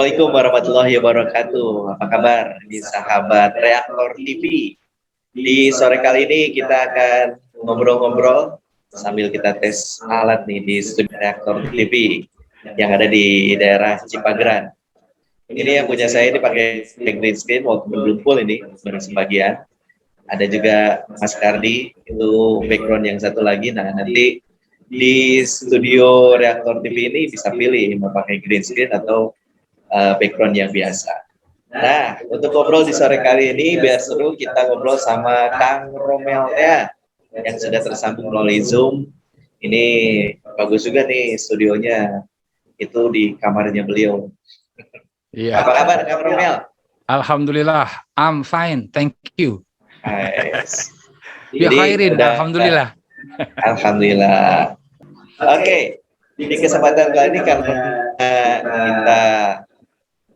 Assalamualaikum warahmatullahi wabarakatuh. Apa kabar di sahabat Reaktor TV? Di sore kali ini kita akan ngobrol-ngobrol sambil kita tes alat nih di studio Reaktor TV yang ada di daerah Cipageran. Ini yang punya saya dipakai green screen walaupun belum full ini baru sebagian. Ada juga Mas Kardi, itu background yang satu lagi. Nah, nanti di studio Reaktor TV ini bisa pilih mau pakai green screen atau background yang biasa. Nah, untuk ngobrol di sore kali ini biar seru kita ngobrol sama Kang Romel ya yang sudah tersambung melalui Zoom. Ini bagus juga nih studionya. Itu di kamarnya beliau. Iya. Apa kabar Kang Romel? Alhamdulillah, I'm fine, thank you. Nice. Khairin, alhamdulillah. Alhamdulillah. Oke, di kesempatan kali ini karena kita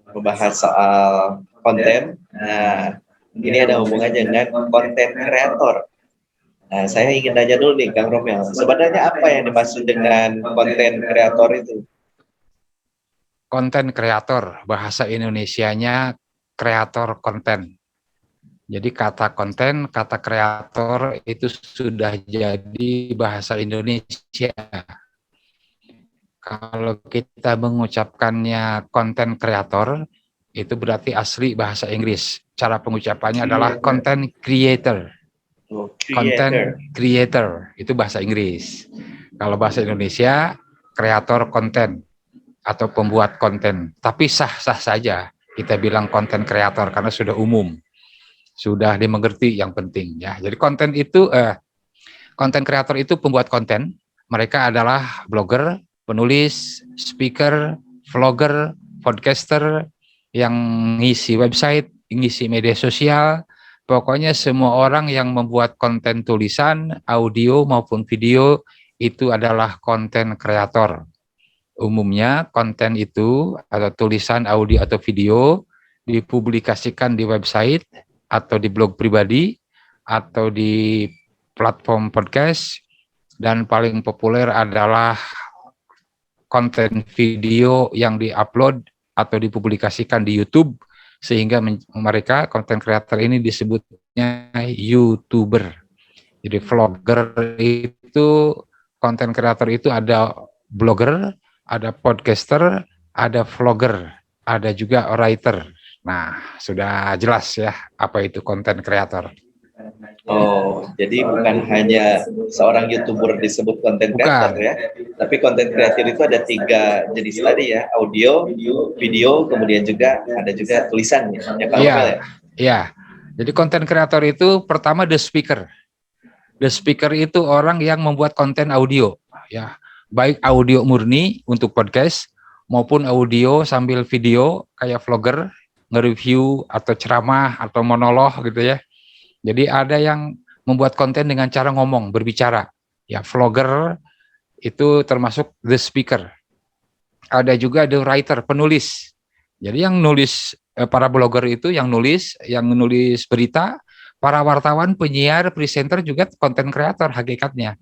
membahas soal konten. Nah, ini ada hubungannya dengan konten kreator. Nah, saya ingin tanya dulu nih, Kang Romel. Sebenarnya apa yang dimaksud dengan konten kreator itu? Konten kreator, bahasa Indonesianya kreator konten. Jadi kata konten, kata kreator itu sudah jadi bahasa Indonesia. Kalau kita mengucapkannya konten kreator, itu berarti asli bahasa Inggris. Cara pengucapannya adalah content creator. Content creator, itu bahasa Inggris. Kalau bahasa Indonesia, kreator konten atau pembuat konten. Tapi sah-sah saja kita bilang konten kreator karena sudah umum. Sudah dimengerti yang penting ya. Jadi konten itu, konten kreator itu pembuat konten. Mereka adalah blogger, penulis, speaker, vlogger, podcaster, yang ngisi website, ngisi media sosial, pokoknya semua orang yang membuat konten tulisan, audio maupun video, itu adalah konten kreator. Umumnya konten itu, atau tulisan, audio, atau video, dipublikasikan di website, atau di blog pribadi, atau di platform podcast, dan paling populer adalah konten video yang diupload atau dipublikasikan di YouTube, sehingga mereka konten kreator ini disebutnya YouTuber. Jadi vlogger itu, konten kreator itu ada blogger, ada podcaster, ada vlogger, ada juga writer. Nah, sudah jelas ya apa itu konten kreator. Oh, jadi bukan hanya seorang YouTuber disebut konten kreator ya, tapi konten kreator itu ada 3 jenis tadi ya, audio, video, kemudian juga ada juga tulisan ya. Iya. Jadi konten kreator itu pertama the speaker. The speaker itu orang yang membuat konten audio ya, baik audio murni untuk podcast maupun audio sambil video kayak vlogger, nge-review atau ceramah atau monolog gitu ya. Jadi ada yang membuat konten dengan cara ngomong, berbicara. Ya, vlogger itu termasuk the speaker. Ada juga the writer, penulis. Jadi yang nulis, para blogger itu yang nulis berita, para wartawan, penyiar, presenter juga konten kreator hakikatnya.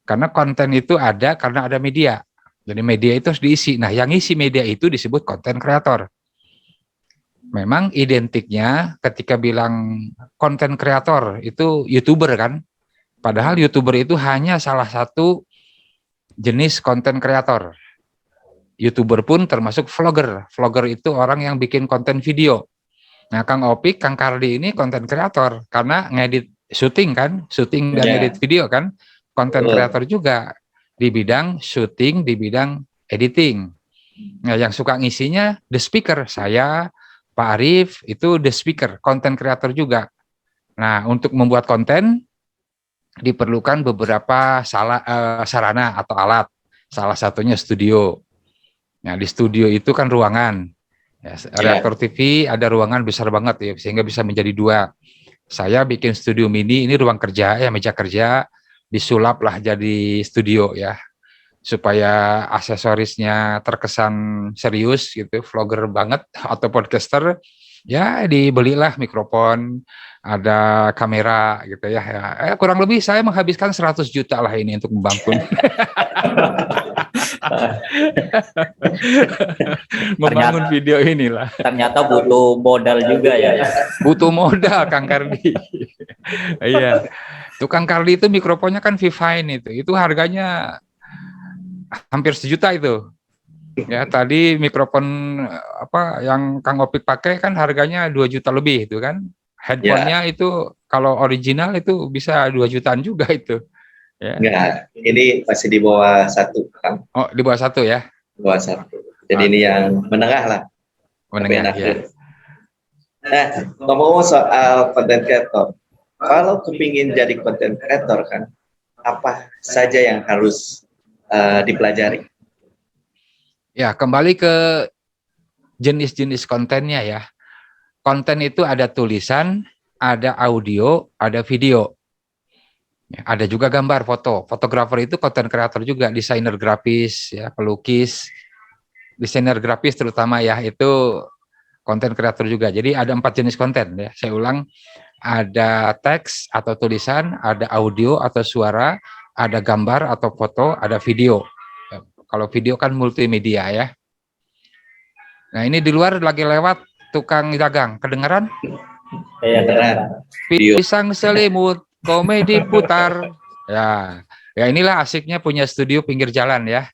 Karena konten itu ada karena ada media. Jadi media itu harus diisi. Nah, yang isi media itu disebut konten kreator. Memang identiknya ketika bilang konten kreator itu YouTuber kan, padahal YouTuber itu hanya salah satu jenis konten kreator. YouTuber pun termasuk vlogger. Vlogger itu orang yang bikin konten video. Nah, Kang Opik, Kang Kardi ini konten kreator karena ngedit syuting kan, syuting dan edit video kan, konten kreator juga di bidang syuting, di bidang editing. Nah, yang suka ngisinya the speaker, saya, Pak Arif, itu the speaker, konten kreator juga. Nah, untuk membuat konten diperlukan beberapa sarana atau alat. Salah satunya studio. Nah, di studio itu kan ruangan. Ya, Reaktor TV ada ruangan besar banget ya, sehingga bisa menjadi 2. Saya bikin studio mini, ini ruang kerja ya, meja kerja, disulap lah jadi studio ya, supaya aksesorisnya terkesan serius gitu, vlogger banget atau podcaster, ya dibelilah mikrofon, ada kamera gitu ya. Kurang lebih saya menghabiskan 100 juta lah ini untuk membangun. Membangun video inilah. Ternyata butuh modal juga ya. Butuh modal, Kang Kardi. Iya. Tukang Kardi itu mikrofonnya kan Vivine itu. Itu harganya hampir 1 juta itu. Ya, tadi mikrofon apa yang Kang Opik pakai kan harganya 2 juta lebih itu kan. Headphone-nya itu kalau original itu bisa 2 jutaan juga itu. Ya. Enggak, ini masih di bawah 1, Kang. Oh, di bawah 1 ya. Di bawah 1. Jadi ini yang menengah lah. Menengah ya. Nah, ngomong soal content creator. Kalau kepingin jadi content creator kan, apa saja yang harus dipelajari? Ya, kembali ke jenis-jenis kontennya ya. Konten itu ada tulisan, ada audio, ada video. Ya, ada juga gambar, foto. Fotografer itu konten kreator juga, desainer grafis, ya, pelukis, desainer grafis terutama ya, itu konten kreator juga. Jadi ada 4 jenis konten ya. Saya ulang, ada teks atau tulisan, ada audio atau suara, ada gambar atau foto, ada video. Kalau video kan multimedia ya. Nah ini di luar lagi lewat tukang dagang, kedengeran? Iya, keren. Pisang selimut, komedi putar. Ya inilah asiknya punya studio pinggir jalan ya.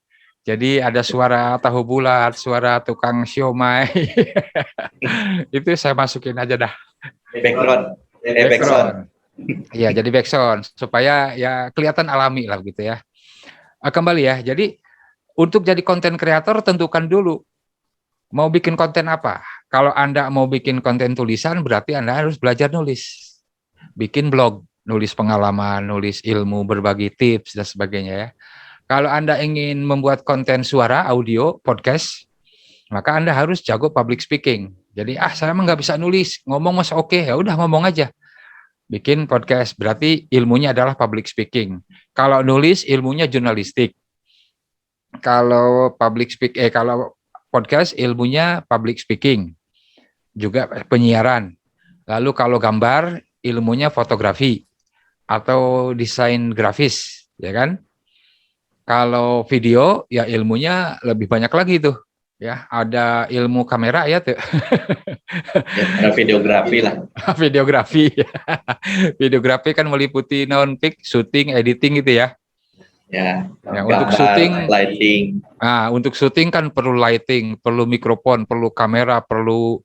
Jadi ada suara tahu bulat, suara tukang siomay. Itu saya masukin aja dah. Background. Iya, jadi background supaya ya kelihatan alami lah gitu ya. Kembali ya. Jadi untuk jadi konten kreator tentukan dulu mau bikin konten apa. Kalau Anda mau bikin konten tulisan berarti Anda harus belajar nulis. Bikin blog, nulis pengalaman, nulis ilmu, berbagi tips dan sebagainya ya. Kalau Anda ingin membuat konten suara, audio, podcast, maka Anda harus jago public speaking. Jadi saya emang nggak bisa nulis, ngomong masih oke, ya udah ngomong aja. Bikin podcast berarti ilmunya adalah public speaking. Kalau nulis ilmunya jurnalistik. Kalau kalau podcast ilmunya public speaking, juga penyiaran. Lalu kalau gambar ilmunya fotografi atau desain grafis, ya kan? Kalau video ya ilmunya lebih banyak lagi tuh, ya ada ilmu kamera ya tuh. Ya, videografi lah. Videografi, videografi kan meliputi non-pic, syuting, editing gitu ya. Ya, untuk syuting, lighting. Nah, untuk syuting kan perlu lighting, perlu mikrofon, perlu kamera, perlu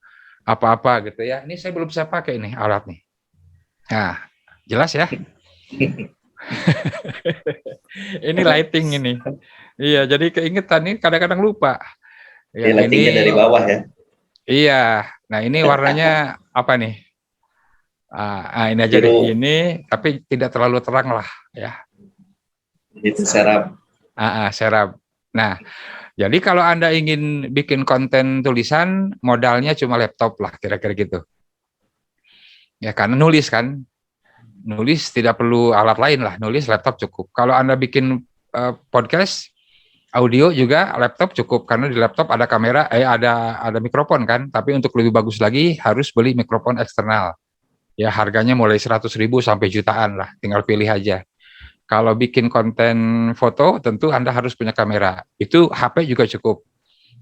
apa-apa gitu ya. Ini saya belum bisa pakai nih alat nih. Nah, jelas ya. Ini lighting ini. Iya, jadi keingetan nih kadang-kadang lupa. Ya, lightingnya dari bawah ya. Iya. Nah, ini warnanya apa nih? Ini aja deh. Ini tapi tidak terlalu terang lah ya. Itu serap. Serap. Nah, jadi kalau Anda ingin bikin konten tulisan, modalnya cuma laptop lah, kira-kira gitu. Ya, karena nulis kan. Nulis tidak perlu alat lain lah, nulis laptop cukup. Kalau Anda bikin podcast, audio juga laptop cukup, karena di laptop ada kamera, ada mikrofon kan, tapi untuk lebih bagus lagi harus beli mikrofon eksternal. Ya, harganya mulai 100.000 sampai jutaan lah, tinggal pilih aja. Kalau bikin konten foto, tentu Anda harus punya kamera. Itu HP juga cukup.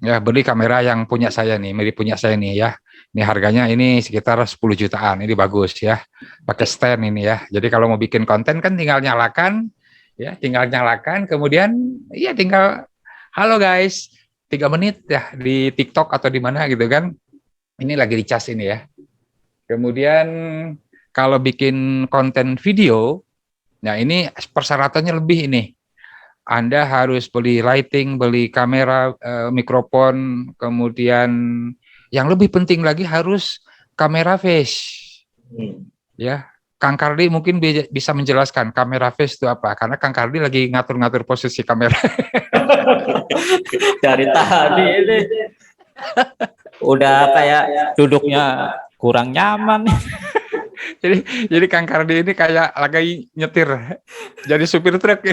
Ya, beli kamera yang punya saya nih, mirip punya saya nih ya. Ini harganya ini sekitar 10 jutaan. Ini bagus ya. Pakai stand ini ya. Jadi kalau mau bikin konten kan tinggal nyalakan, ya, kemudian ya tinggal halo guys, 3 menit ya di TikTok atau di mana gitu kan. Ini lagi dicas ini ya. Kemudian kalau bikin konten video, nah ini persyaratannya lebih ini. Anda harus beli lighting, beli kamera, mikrofon, kemudian yang lebih penting lagi harus kamera face. Ya, Kang Kardi mungkin bisa menjelaskan kamera face itu apa, karena Kang Kardi lagi ngatur-ngatur posisi kamera. Dari tadi ini udah kayak duduknya kurang nyaman. Jadi Kang Kardi ini kayak lagi nyetir, jadi supir truk.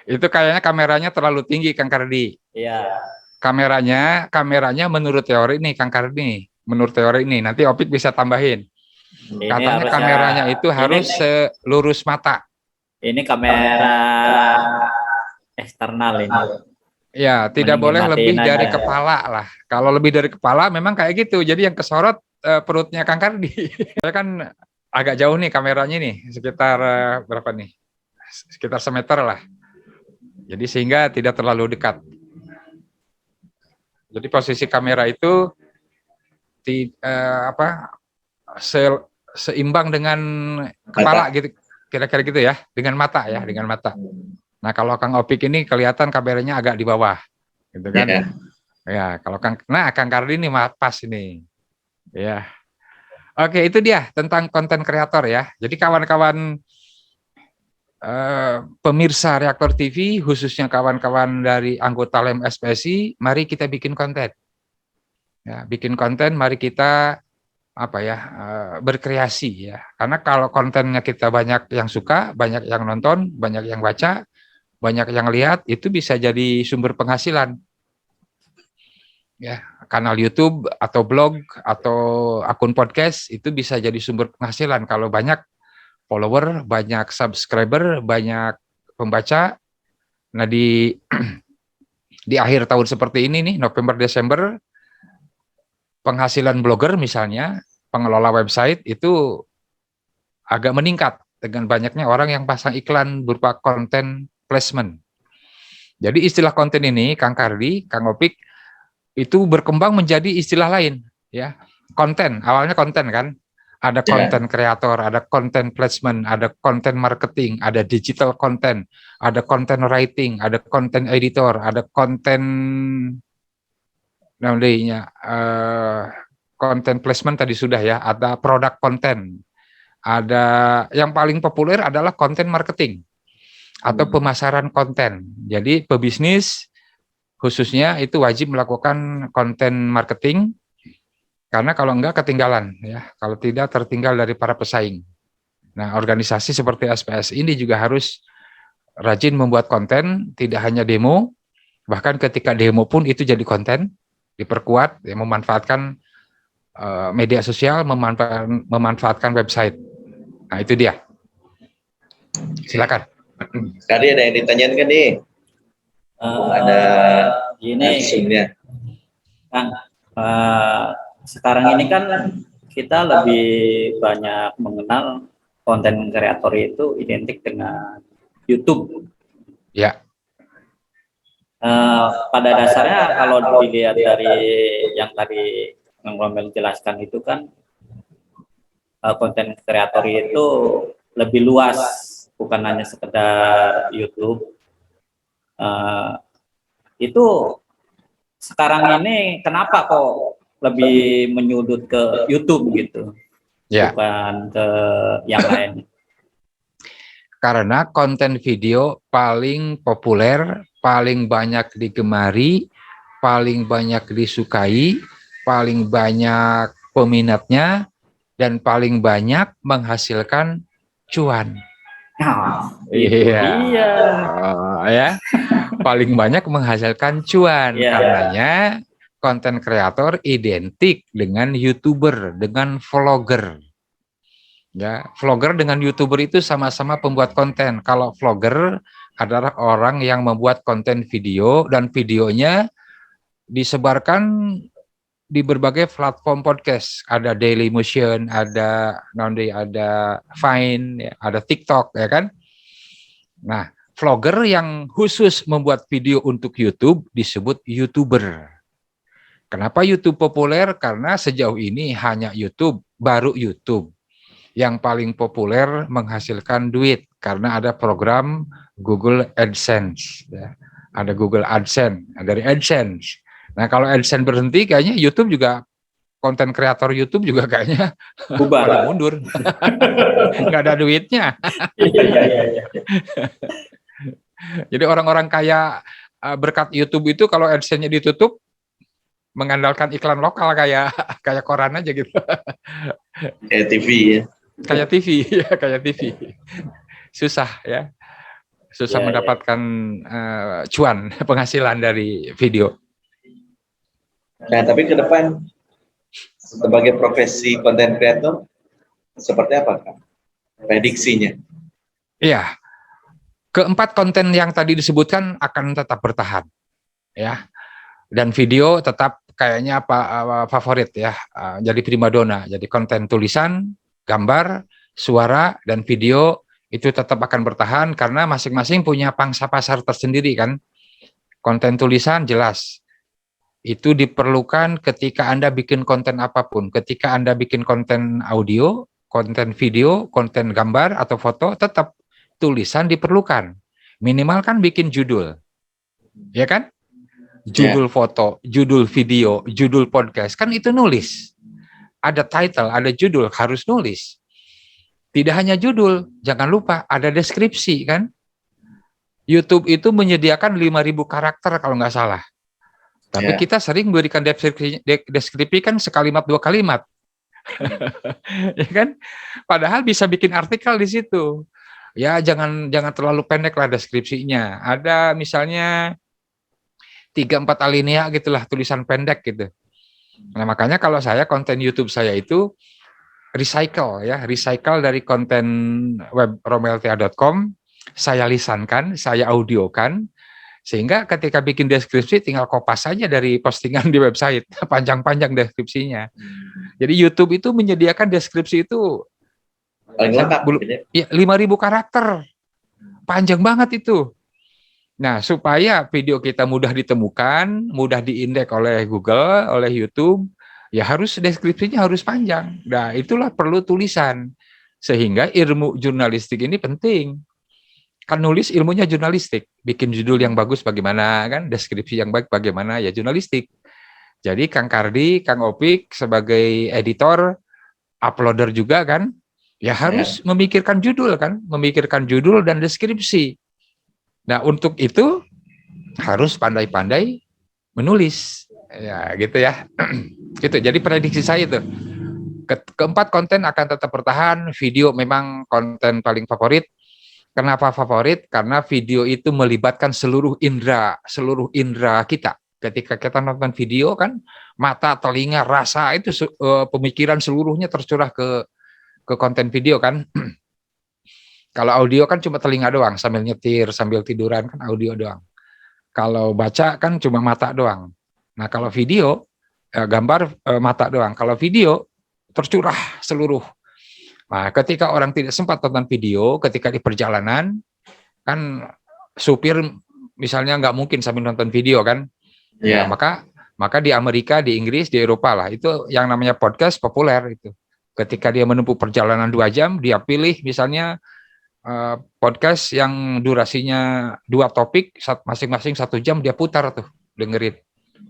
Itu kayaknya kameranya terlalu tinggi, Kang Kardi. Iya. Kameranya menurut teori nih, Kang Kardi. Menurut teori ini, nanti Opik bisa tambahin. Katanya kameranya itu harus lurus mata. Ini kamera eksternal ini. Ya, tidak Mending boleh lebih dimatiin dari aja. kepala lah. Kalau lebih dari kepala memang kayak gitu. Jadi yang kesorot perutnya Kang Kardi. Saya kan agak jauh nih kameranya nih, sekitar berapa nih? Sekitar semeter lah. Jadi sehingga tidak terlalu dekat. Jadi posisi kamera itu apa seimbang dengan kepala gitu, kira-kira gitu ya, dengan mata ya, dengan mata. Nah kalau Kang Opik ini kelihatan kameranya agak di bawah, gitu kan? Ya. Ya kalau Kang Kardi ini pas ini, ya. Oke itu dia tentang konten kreator ya. Jadi kawan-kawan pemirsa Reaktor TV, khususnya kawan-kawan dari anggota LEM SPSI, mari kita bikin konten. Ya, bikin konten, mari kita berkreasi ya. Karena kalau kontennya kita banyak yang suka, banyak yang nonton, banyak yang baca, banyak yang lihat, itu bisa jadi sumber penghasilan. Ya, kanal YouTube atau blog atau akun podcast itu bisa jadi sumber penghasilan kalau banyak follower, banyak subscriber, banyak pembaca. Nah, di akhir tahun seperti ini nih, November Desember, penghasilan blogger misalnya, pengelola website itu agak meningkat dengan banyaknya orang yang pasang iklan berupa konten placement. Jadi istilah konten ini, Kang Kardi, Kang Opik, itu berkembang menjadi istilah lain, ya. Konten, awalnya konten kan, ada konten kreator, ada konten placement, ada konten marketing, ada digital content, ada konten writing, ada konten editor, ada konten namanya konten placement tadi sudah ya, ada produk konten, ada yang paling populer adalah konten marketing atau pemasaran konten. Jadi pebisnis khususnya itu wajib melakukan konten marketing karena kalau enggak ketinggalan ya, kalau tidak tertinggal dari para pesaing. Nah, organisasi seperti SPS ini juga harus rajin membuat konten, tidak hanya demo, bahkan ketika demo pun itu jadi konten, diperkuat, ya, memanfaatkan media sosial, memanfaatkan website. Nah, itu dia. Silakan. Tadi ada yang ditanyakan kan nih? Ada gini, langsungnya. Kang, sekarang ini kan kita lebih banyak mengenal konten kreator itu identik dengan YouTube. Ya. Pada dasarnya kalau dilihat dari yang tadi Bang Romel jelaskan itu kan konten kreator itu lebih luas, bukan hanya sekedar YouTube. Itu sekarang ini kenapa kok lebih menyudut ke YouTube gitu, bukan ke yang lain? Karena konten video paling populer, paling banyak digemari, paling banyak disukai, paling banyak peminatnya, dan paling banyak menghasilkan cuan. Iya. Ya. Paling banyak menghasilkan cuan. Karenanya konten kreator identik dengan YouTuber, dengan vlogger. Ya, vlogger dengan YouTuber itu sama-sama pembuat konten. Kalau vlogger adalah orang yang membuat konten video dan videonya disebarkan di berbagai platform podcast. Ada Dailymotion, ada Vine, ada TikTok, ya kan? Nah, vlogger yang khusus membuat video untuk YouTube disebut YouTuber. Kenapa YouTube populer? Karena sejauh ini hanya YouTube, baru YouTube. Yang paling populer menghasilkan duit karena ada program Google AdSense. Ya. Ada Google AdSense, dari AdSense. Nah kalau AdSense berhenti kayaknya YouTube juga, konten kreator YouTube juga kayaknya pada mundur. Nggak ada duitnya. Jadi orang-orang kaya berkat YouTube itu kalau AdSense-nya ditutup, mengandalkan iklan lokal kayak koran aja gitu. Kayak TV ya. Kayak TV, ya kayak TV. Susah ya. Susah mendapatkan cuan, penghasilan dari video. Nah, tapi ke depan sebagai profesi konten kreator seperti apa, Kak? Prediksinya? Iya, Keempat, konten yang tadi disebutkan akan tetap bertahan, ya. Dan video tetap kayaknya favorit ya, jadi primadona. Jadi konten tulisan, gambar, suara, dan video itu tetap akan bertahan karena masing-masing punya pangsa pasar tersendiri kan. Konten tulisan jelas, itu diperlukan ketika Anda bikin konten apapun. Ketika Anda bikin konten audio, konten video, konten gambar atau foto, tetap tulisan diperlukan. Minimal kan bikin judul, ya kan? Judul foto, judul video, judul podcast, kan itu nulis. Ada title, ada judul, harus nulis. Tidak hanya judul, jangan lupa ada deskripsi kan. YouTube itu menyediakan 5.000 karakter kalau nggak salah. Tapi kita sering berikan deskripsi kan sekalimat 2 kalimat. Ya kan? Padahal bisa bikin artikel di situ. Ya jangan terlalu pendek lah deskripsinya. Ada misalnya 3-4 alinea gitulah, tulisan pendek gitu. Nah, makanya kalau saya konten YouTube saya itu recycle dari konten web romeltea.com, saya lisankan, saya audiokan, sehingga ketika bikin deskripsi tinggal kopas saja dari postingan di website, panjang-panjang deskripsinya. Jadi YouTube itu menyediakan deskripsi itu paling lengkap, ya 5.000 karakter, panjang banget itu. Nah, supaya video kita mudah ditemukan, mudah diindeks oleh Google, oleh YouTube, ya harus deskripsinya harus panjang. Nah, itulah perlu tulisan. Sehingga ilmu jurnalistik ini penting. Kan nulis ilmunya jurnalistik. Bikin judul yang bagus bagaimana, kan? Deskripsi yang baik bagaimana, ya jurnalistik. Jadi Kang Kardi, Kang Opik sebagai editor, uploader juga kan, ya harus memikirkan judul kan, memikirkan judul dan deskripsi. Nah, untuk itu harus pandai-pandai menulis. Ya, gitu ya. Gitu. Jadi prediksi saya itu. Keempat, konten akan tetap bertahan, video memang konten paling favorit. Kenapa favorit? Karena video itu melibatkan seluruh indera kita. Ketika kita nonton video kan, mata, telinga, rasa itu pemikiran seluruhnya tercurah ke konten video kan. Kalau audio kan cuma telinga doang, sambil nyetir, sambil tiduran kan audio doang. Kalau baca kan cuma mata doang. Nah kalau video, gambar mata doang. Kalau video tercurah seluruh. Nah ketika orang tidak sempat tonton video, ketika di perjalanan, kan supir misalnya nggak mungkin sambil nonton video kan. Ya, maka di Amerika, di Inggris, di Eropa lah, itu yang namanya podcast populer itu. Ketika dia menempuh perjalanan 2 jam, dia pilih misalnya podcast yang durasinya 2 topik, masing-masing 1 jam, dia putar tuh, dengerin,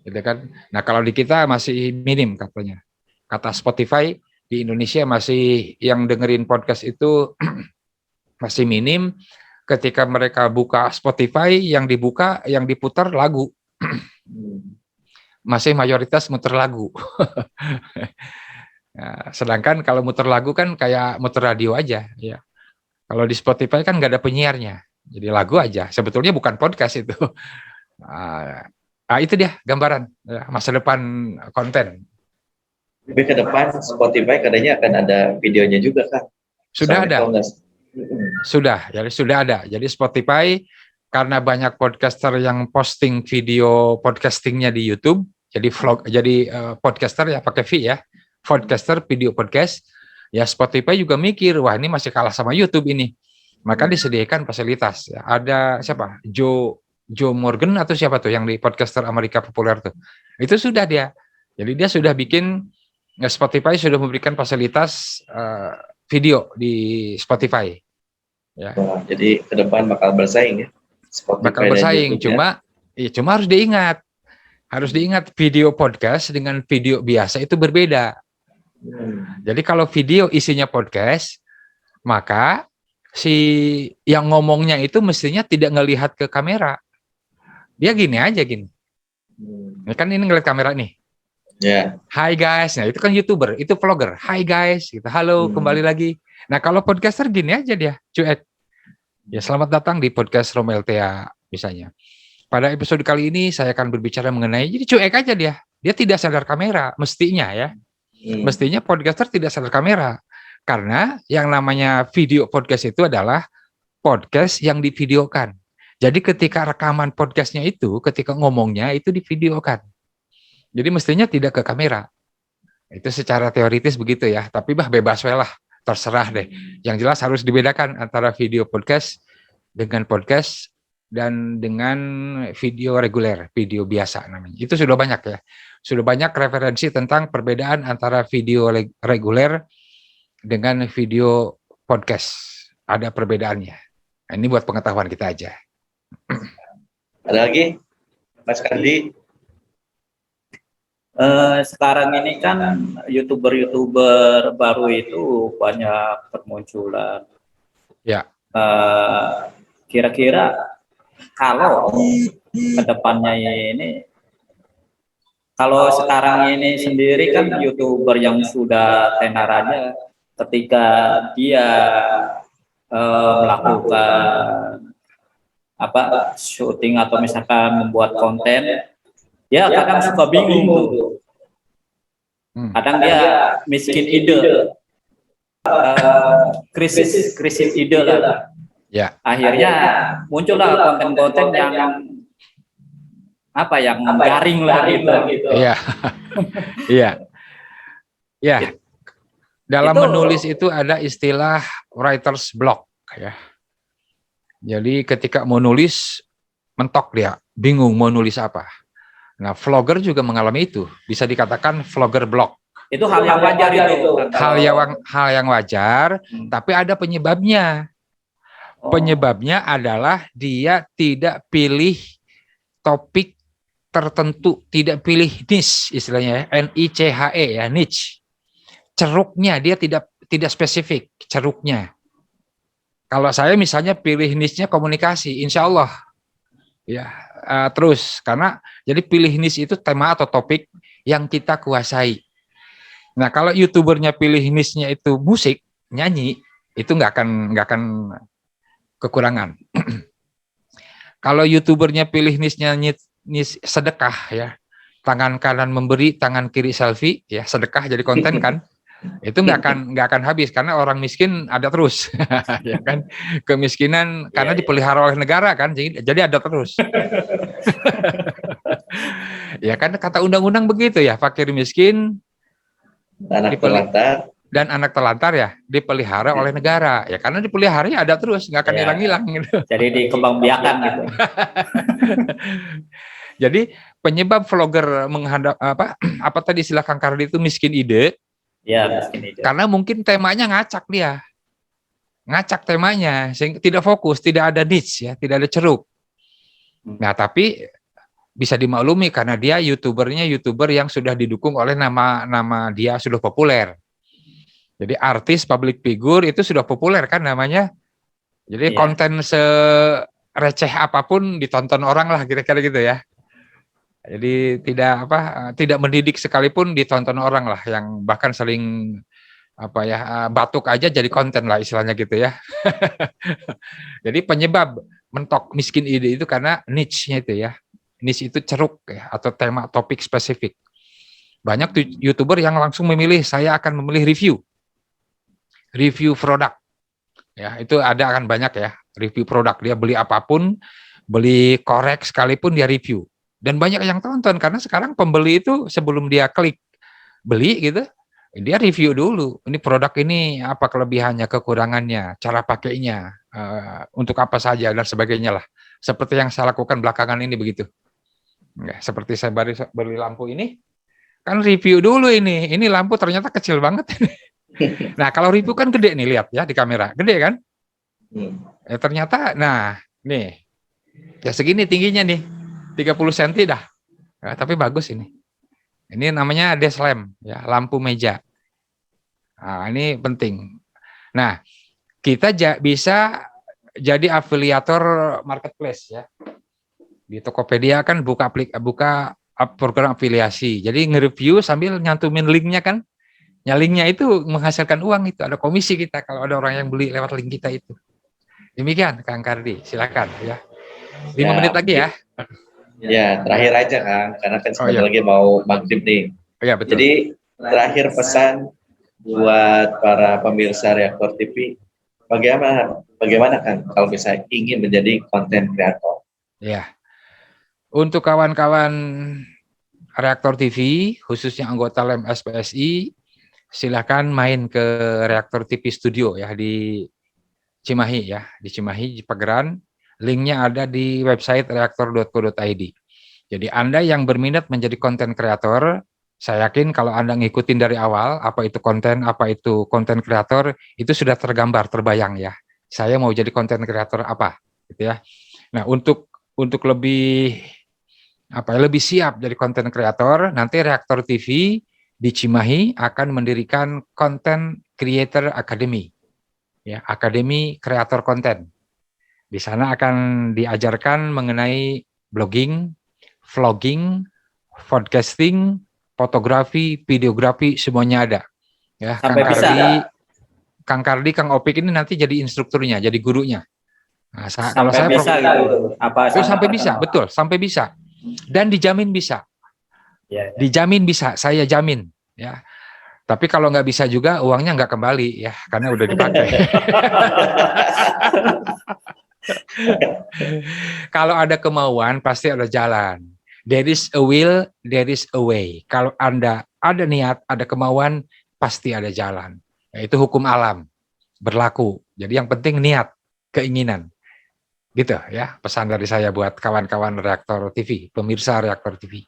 gitu kan. Nah kalau di kita masih minim katanya, kata Spotify di Indonesia masih yang dengerin podcast itu masih minim. Ketika mereka buka Spotify, yang diputar lagu, masih mayoritas muter lagu. Nah, sedangkan kalau muter lagu kan kayak muter radio aja, ya. Kalau di Spotify kan nggak ada penyiarnya, jadi lagu aja. Sebetulnya bukan podcast itu. Itu dia gambaran masa depan konten. Tapi ke depan Spotify katanya akan ada videonya juga kan? Sudah ada. Sudah ada. Jadi Spotify karena banyak podcaster yang posting video podcastingnya di YouTube, jadi podcaster ya pakai V ya, podcaster video podcast. Ya Spotify juga mikir, wah ini masih kalah sama YouTube ini. Maka disediakan fasilitas. Ada siapa? Joe Morgan atau siapa tuh yang di podcaster Amerika populer tuh. Itu sudah dia. Jadi dia sudah bikin, Spotify sudah memberikan fasilitas video di Spotify. Ya. Wah, jadi ke depan bakal bersaing ya. Spotify bakal bersaing, cuma harus diingat video podcast dengan video biasa itu berbeda. Jadi kalau video isinya podcast, maka si yang ngomongnya itu mestinya tidak ngelihat ke kamera. Dia gini aja gini. Kan ini ngeliat kamera nih. Hai guys, nah itu kan YouTuber, itu vlogger. Hai guys, gitu. Halo, kembali lagi. Nah kalau podcaster gini aja dia, cuek. Ya selamat datang di podcast Romeltea misalnya. Pada episode kali ini saya akan berbicara mengenai, jadi cuek aja dia. Dia tidak sadar kamera, mestinya ya. Mestinya podcaster tidak sadar kamera, karena yang namanya video podcast itu adalah podcast yang divideokan. Jadi ketika rekaman podcastnya itu, ketika ngomongnya itu divideokan. Jadi mestinya tidak ke kamera. Itu secara teoritis begitu ya. Tapi bebas lah, terserah deh. Yang jelas harus dibedakan antara video podcast dengan podcast dan dengan video reguler, video biasa namanya. Itu sudah banyak ya. Sudah banyak referensi tentang perbedaan antara video reguler dengan video podcast. Ada perbedaannya. Nah, ini buat pengetahuan kita aja. Ada lagi, Mas Kardi? Sekarang ini kan YouTuber baru itu banyak bermunculan. Ya. Kira-kira kalau kedepannya ini, kalau sekarang ini sendiri kan YouTuber yang sudah tenar aja, ketika dia melakukan syuting atau misalkan membuat konten, dia kadang suka bingung tuh. Kadang dia miskin ide, krisis ide lah. Ya. Akhirnya muncullah konten-konten yang garing lah gitu. Iya. Iya. Ya. Dalam menulis itu ada istilah writer's block ya. Jadi ketika mau nulis mentok dia, bingung mau nulis apa. Nah, vlogger juga mengalami itu. Bisa dikatakan vlogger block. Itu hal yang wajar itu. Hal yang wajar, tapi ada penyebabnya. Penyebabnya adalah dia tidak pilih topik tertentu, tidak pilih niche istilahnya, NICHE ya, niche. Ceruknya dia tidak spesifik ceruknya. Kalau saya misalnya pilih niche-nya komunikasi, insya Allah ya terus karena jadi pilih niche itu tema atau topik yang kita kuasai. Nah kalau YouTubernya pilih niche-nya itu musik, nyanyi, itu nggak akan kekurangan. Kalau YouTubernya pilih niche-nya niche sedekah ya, tangan kanan memberi, tangan kiri selfie ya, sedekah jadi konten kan. Itu nggak akan habis karena orang miskin ada terus ya kan, kemiskinan karena dipelihara oleh negara kan, jadi ada terus. Ya kan kata undang-undang begitu ya, fakir miskin dan anak telantar ya dipelihara oleh negara ya, karena dipelihara ya ada terus, nggak akan hilang-hilang gitu. Jadi dikembangbiakan gitu. Jadi penyebab vlogger menghadap apa tadi istilah Kang Kardi itu miskin ide. Ya, miskin ide. Karena mungkin temanya ngacak temanya, sehingga tidak fokus, tidak ada niche ya, tidak ada ceruk. Nah, tapi bisa dimaklumi karena dia YouTuber yang sudah didukung oleh nama dia sudah populer. Jadi artis, public figure itu sudah populer kan namanya. Jadi konten sereceh apapun ditonton orang lah kira-kira gitu ya. Jadi tidak mendidik sekalipun ditonton orang lah, yang bahkan saling batuk aja jadi konten lah istilahnya gitu ya. Jadi penyebab mentok miskin ide itu karena niche-nya itu ya. Niche itu ceruk ya, atau tema topik spesifik. Banyak YouTuber yang langsung memilih, saya akan memilih review produk. Ya, itu akan banyak ya, review produk, dia beli apapun, beli korek sekalipun dia review. Dan banyak yang tonton karena sekarang pembeli itu sebelum dia klik beli gitu, dia review dulu. Ini produk ini apa kelebihannya, kekurangannya, cara pakainya, untuk apa saja dan sebagainya lah. Seperti yang saya lakukan belakangan ini begitu. Ya, seperti saya beli lampu ini, kan review dulu ini lampu ternyata kecil banget. Nah kalau review kan gede nih, lihat ya di kamera, gede kan? Ternyata, nah nih, ya segini tingginya nih. 30 cm dah, ya, tapi bagus ini. Ini namanya desk lamp, ya, lampu meja. Nah, ini penting. Nah, kita bisa jadi afiliator marketplace ya. Di Tokopedia kan buka program afiliasi. Jadi nge-review sambil nyantumin linknya kan. Ya, linknya itu menghasilkan uang, itu ada komisi kita kalau ada orang yang beli lewat link kita itu. Demikian Kang Kardi, silakan ya. 5 menit lagi ya. Ya, terakhir aja Kang, karena kan sebentar lagi mau maghrib nih. Ya, betul. Jadi terakhir pesan buat para pemirsa Reaktor TV, bagaimana kan kalau misalnya ingin menjadi konten kreator? Ya, untuk kawan-kawan Reaktor TV, khususnya anggota LEM SPSI, silakan main ke Reaktor TV Studio ya di Cimahi ya, di Cimahi, di Pageran. Linknya ada di website reaktor.co.id. Jadi Anda yang berminat menjadi konten kreator, saya yakin kalau Anda ngikutin dari awal, apa itu konten kreator, itu sudah tergambar, terbayang ya. Saya mau jadi konten kreator apa, gitu ya. Nah, untuk lebih lebih siap jadi konten kreator, nanti Reaktor TV di Cimahi akan mendirikan Content Creator Academy. Ya, Akademi Kreator Konten. Di sana akan diajarkan mengenai blogging, vlogging, podcasting, fotografi, videografi, semuanya ada. Ya, Sampai Kang Kardi, Kang Opik ini nanti jadi instrukturnya, jadi gurunya. Nah, kalau saya bisa gitu. sampai bisa, betul, sampai bisa. Dan dijamin bisa. Ya. Dijamin bisa, saya jamin. Ya. Tapi kalau nggak bisa juga uangnya nggak kembali ya, karena udah dipakai. Kalau ada kemauan pasti ada jalan. There is a will, there is a way. Kalau Anda ada niat, ada kemauan, pasti ada jalan. Itu hukum alam berlaku. Jadi yang penting niat, keinginan. Gitu ya, pesan dari saya buat kawan-kawan Reaktor TV, pemirsa Reaktor TV.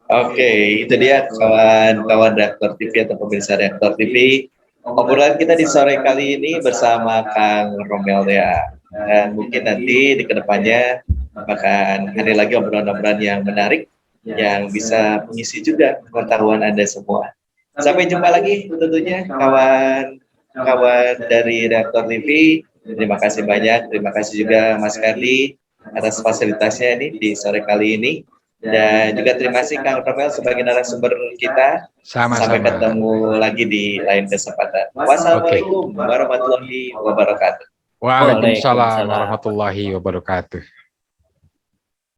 Oke, itu dia kawan-kawan Reaktor TV atau pemirsa Reaktor TV. Obrolan kita di sore kali ini bersama Kang Romel ya. Dan mungkin nanti di kedepannya akan ada lagi obrolan-obrolan yang menarik yang bisa mengisi juga pengetahuan Anda semua. Sampai jumpa lagi tentunya kawan-kawan dari Reaktor TV. Terima kasih banyak, terima kasih juga Mas Kardi atas fasilitasnya ini di sore kali ini. Dan juga terima kasih Kang Romel sebagai narasumber kita. Sama-sama. Sampai ketemu lagi di lain kesempatan. Wassalamualaikum warahmatullahi wabarakatuh. Waalaikumsalam warahmatullahi wabarakatuh.